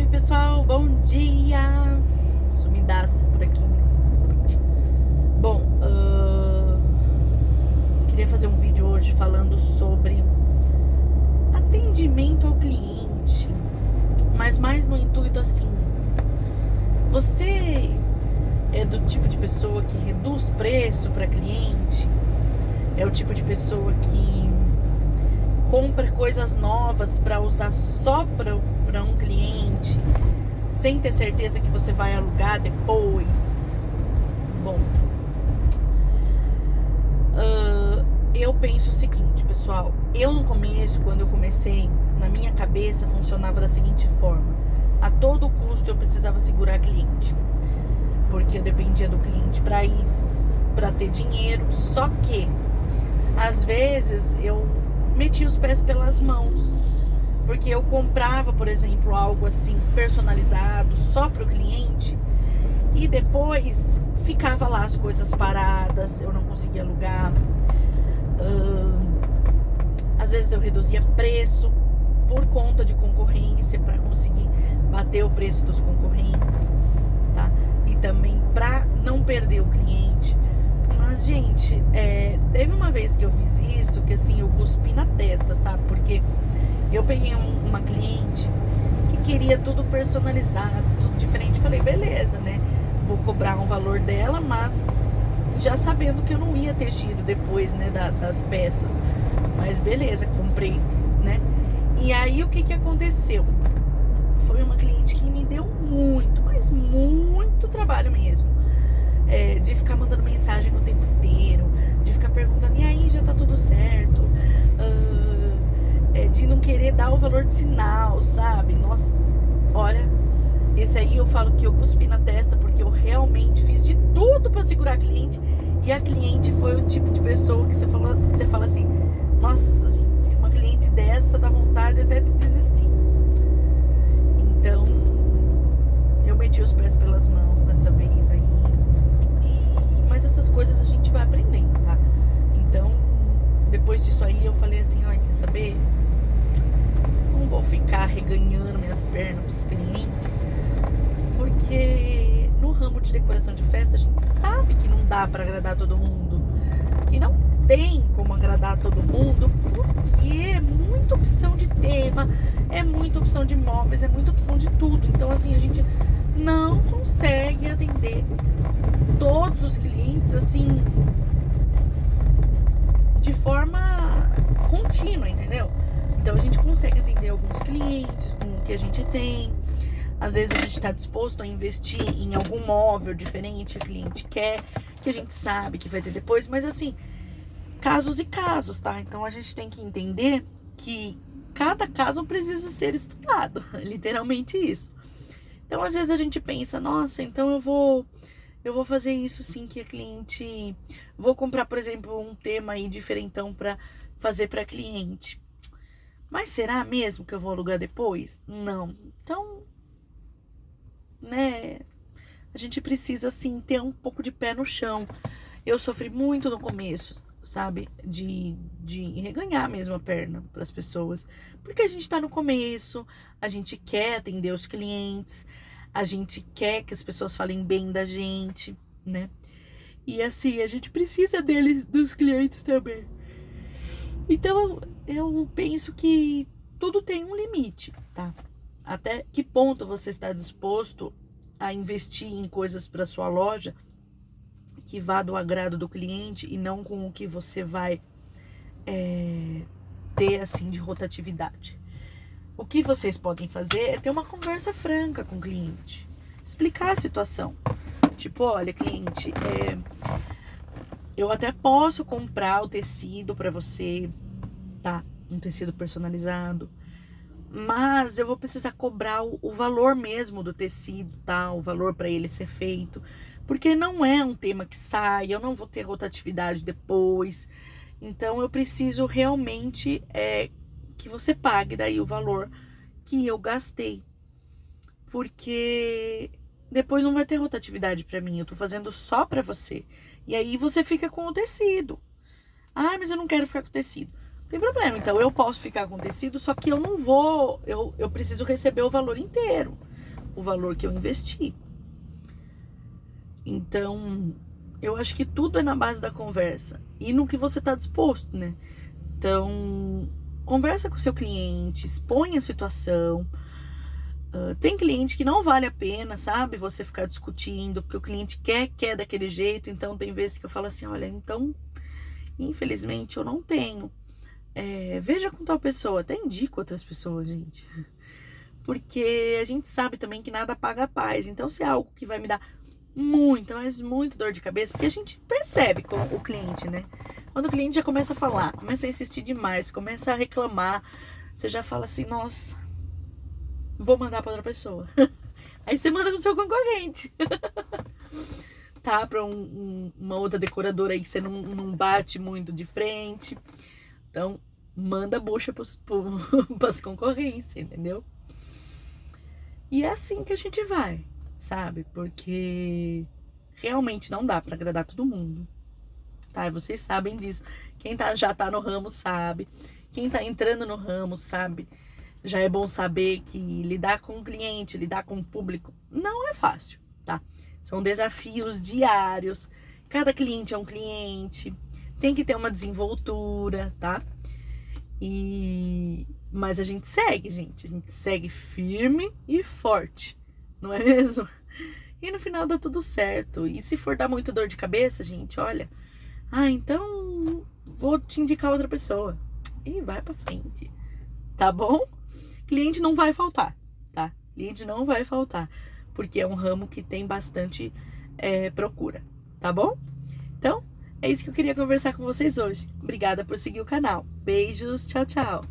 Oi pessoal, bom dia! Sumidaça por aqui. Bom, queria fazer um vídeo hoje falando sobre atendimento ao cliente, mas mais no intuito assim, você é do tipo de pessoa que reduz preço para cliente? É o tipo de pessoa que compra coisas novas para usar só para um cliente, sem ter certeza que você vai alugar depois? Bom, eu penso o seguinte, pessoal. Eu no começo, quando eu comecei, na minha cabeça funcionava da seguinte forma: a todo custo eu precisava segurar cliente, porque eu dependia do cliente para ter dinheiro. Só que às vezes eu metia os pés pelas mãos, porque eu comprava, por exemplo, algo assim personalizado só para o cliente e depois ficava lá as coisas paradas, eu não conseguia alugar. Às vezes eu reduzia preço por conta de concorrência para conseguir bater o preço dos concorrentes, tá? E também para não perder o cliente. Mas, gente, teve uma vez que eu fiz isso, que assim, eu cuspi na testa, sabe? Porque eu peguei uma cliente que queria tudo personalizado, tudo diferente. Falei, beleza, né? Vou cobrar um valor dela, mas já sabendo que eu não ia ter giro depois, né, das peças. Mas beleza, comprei, né? E aí, o que aconteceu? Foi uma cliente que me deu muito, mas muito trabalho mesmo. De ficar mandando mensagem o tempo inteiro, de ficar perguntando, e aí, já tá tudo certo? De não querer dar o valor de sinal, sabe? Nossa, olha, esse aí eu falo que eu cuspi na testa, porque eu realmente fiz de tudo pra segurar a cliente, e a cliente foi o tipo de pessoa que você fala assim, nossa, gente, uma cliente dessa dá vontade até de desistir. Então, eu meti os pés pelas mãos dessa vez aí. Mas essas coisas a gente vai aprendendo, tá? Então, depois disso aí eu falei assim, ai, quer saber? Não vou ficar reganhando minhas pernas pros clientes, porque no ramo de decoração de festa a gente sabe que não dá pra agradar todo mundo, que não tem como agradar todo mundo, porque é muita opção de tema, é muita opção de móveis, é muita opção de tudo. Então, assim, a gente não consegue atender todos os clientes, assim, de forma contínua, entendeu? Então a gente consegue atender alguns clientes com o que a gente tem. Às vezes a gente está disposto a investir em algum móvel diferente que o cliente quer, que a gente sabe que vai ter depois, mas assim, casos e casos, tá? Então a gente tem que entender que cada caso precisa ser estudado, literalmente isso. Então às vezes a gente pensa, nossa, então eu vou fazer isso sim, que a cliente... Vou comprar, por exemplo, um tema aí diferentão pra fazer pra cliente. Mas será mesmo que eu vou alugar depois? Não. Então, né, a gente precisa, assim, ter um pouco de pé no chão. Eu sofri muito no começo, sabe? De reganhar mesmo a perna pras pessoas. Porque a gente tá no começo, a gente quer atender os clientes, a gente quer que as pessoas falem bem da gente, né? E assim, a gente precisa dos clientes também. Então, eu penso que tudo tem um limite, tá? Até que ponto você está disposto a investir em coisas para sua loja que vá do agrado do cliente e não com o que você vai ter, assim, de rotatividade. O que vocês podem fazer é ter uma conversa franca com o cliente. Explicar a situação. Tipo, olha, cliente, eu até posso comprar o tecido pra você, tá? Um tecido personalizado. Mas eu vou precisar cobrar o valor mesmo do tecido, tá? O valor pra ele ser feito. Porque não é um tema que sai, eu não vou ter rotatividade depois. Então, eu preciso realmente que você pague daí o valor que eu gastei, porque depois não vai ter rotatividade pra mim, eu tô fazendo só pra você, e aí você fica com o tecido. Ah, mas eu não quero ficar com o tecido. Não tem problema, então eu posso ficar com o tecido, só que eu não vou, eu preciso receber o valor inteiro. o valor que eu investi. Então, eu acho que tudo é na base da conversa e no que você está disposto, né? Então, conversa com o seu cliente, expõe a situação. Tem cliente que não vale a pena, sabe? Você ficar discutindo, porque o cliente quer daquele jeito. Então, tem vezes que eu falo assim, olha, então, infelizmente, eu não tenho. Veja com tal pessoa. Até indico outras pessoas, gente. Porque a gente sabe também que nada paga a paz. Então, se é algo que vai me dar muita, mas muito dor de cabeça, porque a gente percebe com o cliente, né? Quando o cliente já começa a falar, começa a insistir demais, começa a reclamar, você já fala assim, nossa, vou mandar para outra pessoa. Aí você manda pro seu concorrente. Tá? Pra uma outra decoradora aí que você não bate muito de frente. Então, manda bucha pras concorrências, entendeu? E é assim que a gente vai, sabe? Porque realmente não dá pra agradar todo mundo, tá? Vocês sabem disso. Quem já tá no ramo sabe. Quem tá entrando no ramo sabe. Já é bom saber que lidar com o cliente, lidar com o público, não é fácil, tá? São desafios diários. Cada cliente é um cliente. Tem que ter uma desenvoltura, tá? Mas a gente segue, gente. A gente segue firme e forte, não é mesmo? E no final dá tudo certo. E se for dar muito dor de cabeça, gente, olha, então vou te indicar outra pessoa. E vai pra frente, tá bom? Cliente não vai faltar, tá? Cliente não vai faltar, porque é um ramo que tem bastante procura, tá bom? Então, é isso que eu queria conversar com vocês hoje. Obrigada por seguir o canal. Beijos, tchau, tchau.